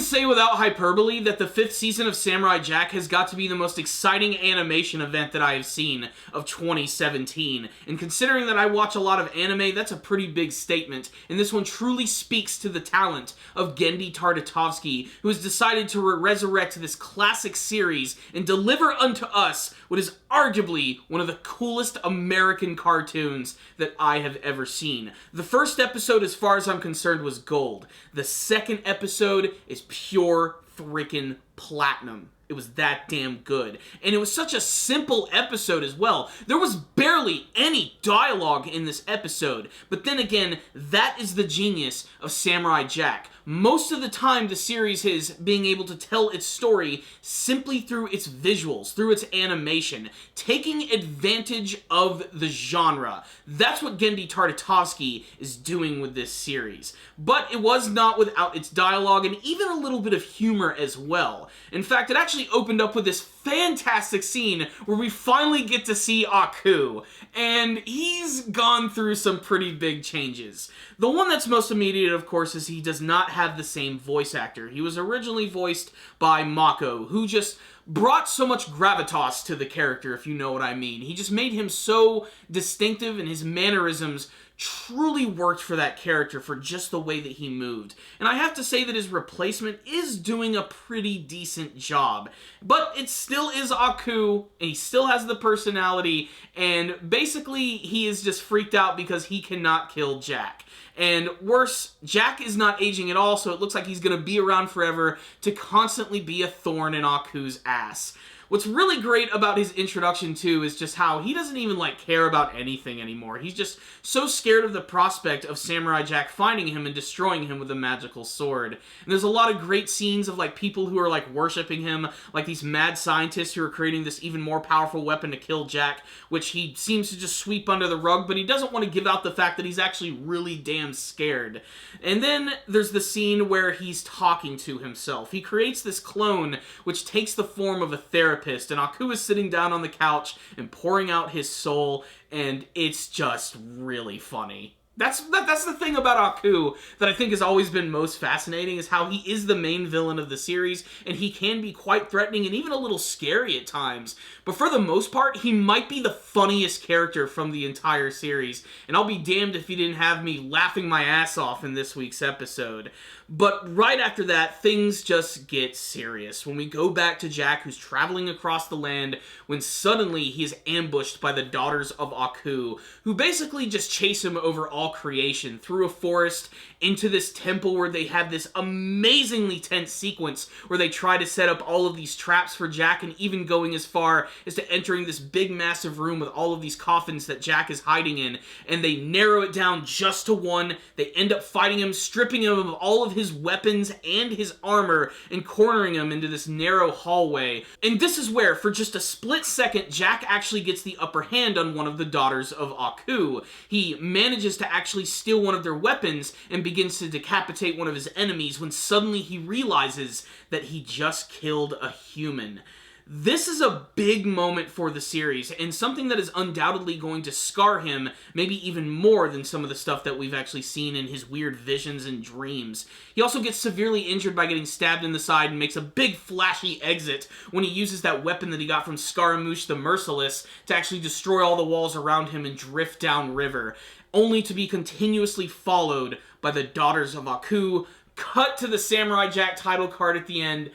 say without hyperbole that the 5th season of Samurai Jack has got to be the most exciting animation event that I have seen of 2017. And considering that I watch a lot of anime, that's a pretty big statement. And this one truly speaks to the talent of Genndy Tartakovsky, who has decided to resurrect this classic series and deliver unto us what is arguably one of the coolest American cartoons that I have ever seen. The first episode, as far as I'm concerned, was gold. The second episode is pure freaking platinum. It was that damn good. And it was such a simple episode as well. There was barely any dialogue in this episode. But then again, that is the genius of Samurai Jack. Most of the time, the series is being able to tell its story simply through its visuals, through its animation, taking advantage of the genre. That's what Genndy Tartakovsky is doing with this series. But it was not without its dialogue and even a little bit of humor as well. In fact, it actually opened up with this fantastic scene where we finally get to see Aku, and he's gone through some pretty big changes. The one that's most immediate, of course, is he does not have the same voice actor. He was originally voiced by Mako, who just brought so much gravitas to the character, if you know what I mean. He just made him so distinctive, and his mannerisms truly worked for that character for just the way that he moved. And I have to say that his replacement is doing a pretty decent job. But it still is Aku, and he still has the personality, and basically he is just freaked out because he cannot kill Jack. And worse, Jack is not aging at all, so it looks like he's going to be around forever to constantly be a thorn in Aku's ass. What's really great about his introduction, too, is just how he doesn't even, care about anything anymore. He's just so scared of the prospect of Samurai Jack finding him and destroying him with a magical sword. And there's a lot of great scenes of, people who are, worshipping him, like these mad scientists who are creating this even more powerful weapon to kill Jack, which he seems to just sweep under the rug, but he doesn't want to give out the fact that he's actually really damn scared. And then there's the scene where he's talking to himself. He creates this clone, which takes the form of a therapist, and Aku is sitting down on the couch and pouring out his soul, and it's just really funny. That's the thing about Aku that I think has always been most fascinating, is how he is the main villain of the series, and he can be quite threatening and even a little scary at times. But for the most part, he might be the funniest character from the entire series, and I'll be damned if he didn't have me laughing my ass off in this week's episode. But right after that, things just get serious. When we go back to Jack, who's traveling across the land, when suddenly he is ambushed by the daughters of Aku, who basically just chase him over all creation, through a forest, into this temple where they have this amazingly tense sequence where they try to set up all of these traps for Jack, and even going as far as to entering this big massive room with all of these coffins that Jack is hiding in, and they narrow it down just to one. They end up fighting him, stripping him of all of his weapons and his armor, and cornering him into this narrow hallway. And this is where, for just a split second, Jack actually gets the upper hand on one of the daughters of Aku. He manages to actually steal one of their weapons and begins to decapitate one of his enemies, when suddenly he realizes that he just killed a human. This is a big moment for the series, and something that is undoubtedly going to scar him, maybe even more than some of the stuff that we've actually seen in his weird visions and dreams. He also gets severely injured by getting stabbed in the side and makes a big flashy exit when he uses that weapon that he got from Scaramouche the Merciless to actually destroy all the walls around him and drift downriver, only to be continuously followed by the daughters of Aku. Cut to the Samurai Jack title card at the end.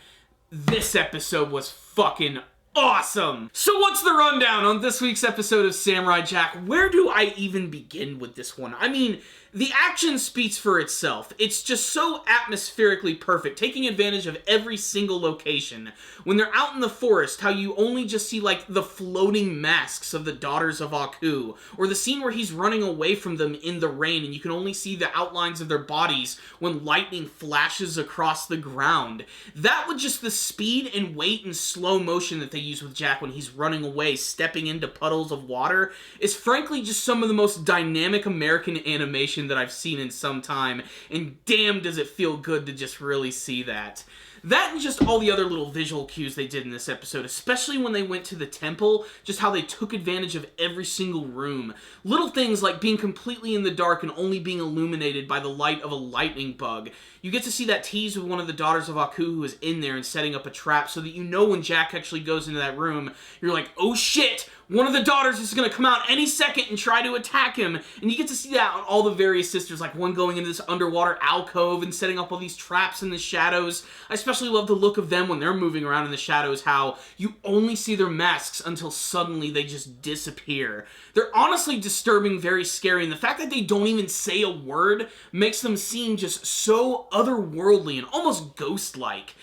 This episode was fucking awesome! So what's the rundown on this week's episode of Samurai Jack? Where do I even begin with this one? I mean, the action speaks for itself. It's just so atmospherically perfect, taking advantage of every single location. When they're out in the forest, how you only just see, the floating masks of the daughters of Aku, or the scene where he's running away from them in the rain, and you can only see the outlines of their bodies when lightning flashes across the ground. That, with just the speed and weight and slow motion that they use with Jack when he's running away, stepping into puddles of water, is frankly just some of the most dynamic American animation that I've seen in some time, and damn does it feel good to just really see that. That and just all the other little visual cues they did in this episode, especially when they went to the temple, just how they took advantage of every single room. Little things like being completely in the dark and only being illuminated by the light of a lightning bug. You get to see that tease with one of the daughters of Aku who is in there and setting up a trap so that you know when Jack actually goes into that room, you're like, oh shit! One of the daughters is going to come out any second and try to attack him. And you get to see that on all the various sisters, like one going into this underwater alcove and setting up all these traps in the shadows. I especially love the look of them when they're moving around in the shadows, how you only see their masks until suddenly they just disappear. They're honestly disturbing, very scary, and the fact that they don't even say a word makes them seem just so otherworldly and almost ghost-like.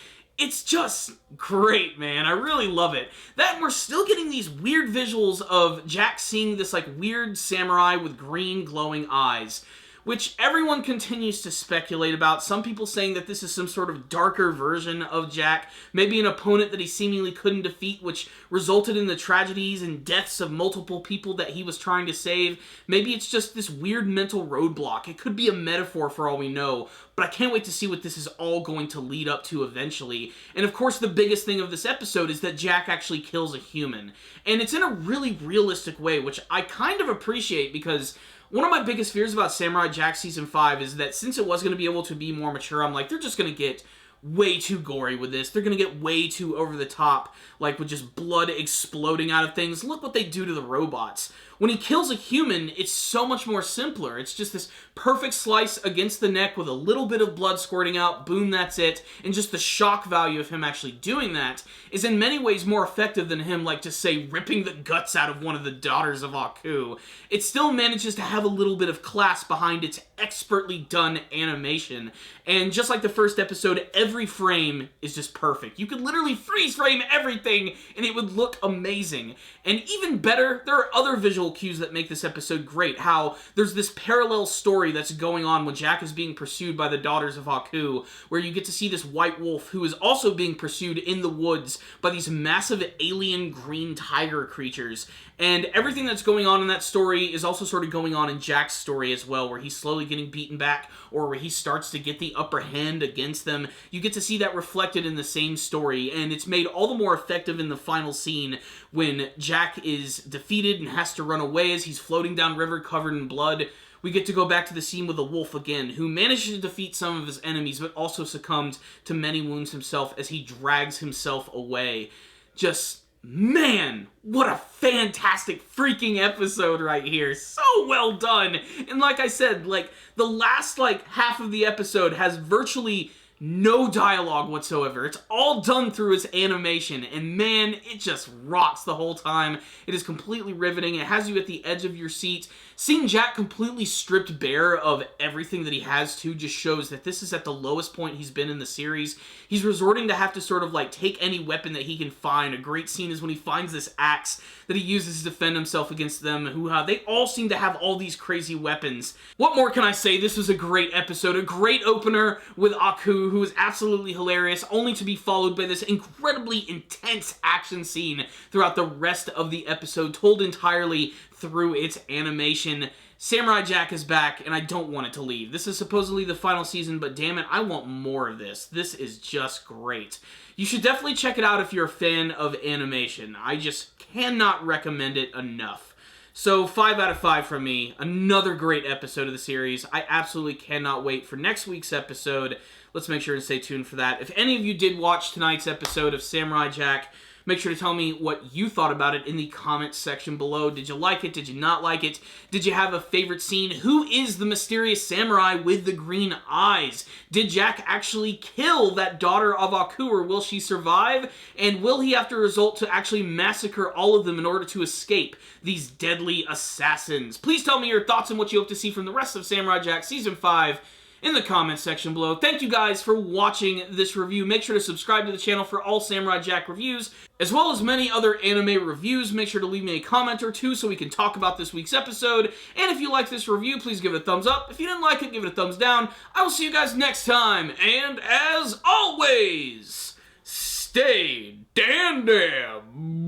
It's just great, man. I really love it. That and we're still getting these weird visuals of Jack seeing this like weird samurai with green glowing eyes, which everyone continues to speculate about. Some people saying that this is some sort of darker version of Jack, maybe an opponent that he seemingly couldn't defeat, which resulted in the tragedies and deaths of multiple people that he was trying to save. Maybe it's just this weird mental roadblock. It could be a metaphor for all we know, but I can't wait to see what this is all going to lead up to eventually. And of course, the biggest thing of this episode is that Jack actually kills a human. And it's in a really realistic way, which I kind of appreciate, because one of my biggest fears about Samurai Jack Season 5 is that since it was going to be able to be more mature, I'm like, they're just going to get way too gory with this. They're going to get way too over the top, like with just blood exploding out of things. Look what they do to the robots. When he kills a human, it's so much more simpler. It's just this perfect slice against the neck with a little bit of blood squirting out, boom, that's it. And just the shock value of him actually doing that is in many ways more effective than him, like, just say, ripping the guts out of one of the daughters of Aku. It still manages to have a little bit of class behind its expertly done animation. And just like the first episode, every frame is just perfect. You could literally freeze frame everything and it would look amazing. And even better, there are other visual cues that make this episode great. How there's this parallel story that's going on when Jack is being pursued by the daughters of Aku, where you get to see this white wolf who is also being pursued in the woods by these massive alien green tiger creatures. And everything that's going on in that story is also sort of going on in Jack's story as well, where he's slowly getting beaten back, or where he starts to get the upper hand against them. You get to see that reflected in the same story, and it's made all the more effective in the final scene when Jack is defeated and has to run away as he's floating down river covered in blood. We get to go back to the scene with the wolf again, who manages to defeat some of his enemies, but also succumbs to many wounds himself as he drags himself away. Just, man, what a fantastic freaking episode right here. So well done. And like I said, like, the last, like, half of the episode has virtually no dialogue whatsoever. It's all done through its animation, and man, it just rocks the whole time. It is completely riveting. It has you at the edge of your seat. Seeing Jack completely stripped bare of everything that he has to just shows that this is at the lowest point he's been in the series. He's resorting to have to sort of like take any weapon that he can find. A great scene is when he finds this axe that he uses to defend himself against them, who they all seem to have all these crazy weapons. What more can I say? This was a great episode, a great opener with Aku, who is absolutely hilarious, only to be followed by this incredibly intense action scene throughout the rest of the episode, told entirely through its animation. Samurai Jack is back, and I don't want it to leave. This is supposedly the final season, but damn it, I want more of this. This is just great. You should definitely check it out if you're a fan of animation. I just cannot recommend it enough. So 5 out of 5 from me. Another great episode of the series. I absolutely cannot wait for next week's episode. Let's make sure and stay tuned for that. If any of you did watch tonight's episode of Samurai Jack, make sure to tell me what you thought about it in the comments section below. Did you like it? Did you not like it? Did you have a favorite scene? Who is the mysterious samurai with the green eyes? Did Jack actually kill that daughter of Aku, or will she survive? And will he have to resort to actually massacre all of them in order to escape these deadly assassins? Please tell me your thoughts on what you hope to see from the rest of Samurai Jack Season 5 in the comments section below. Thank you guys for watching this review. Make sure to subscribe to the channel for all Samurai Jack reviews, as well as many other anime reviews. Make sure to leave me a comment or two so we can talk about this week's episode. And if you like this review, please give it a thumbs up. If you didn't like it, give it a thumbs down. I will see you guys next time. And as always, stay dandy,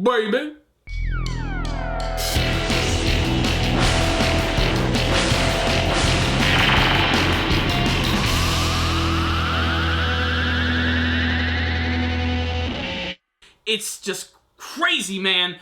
baby. it's just crazy, man.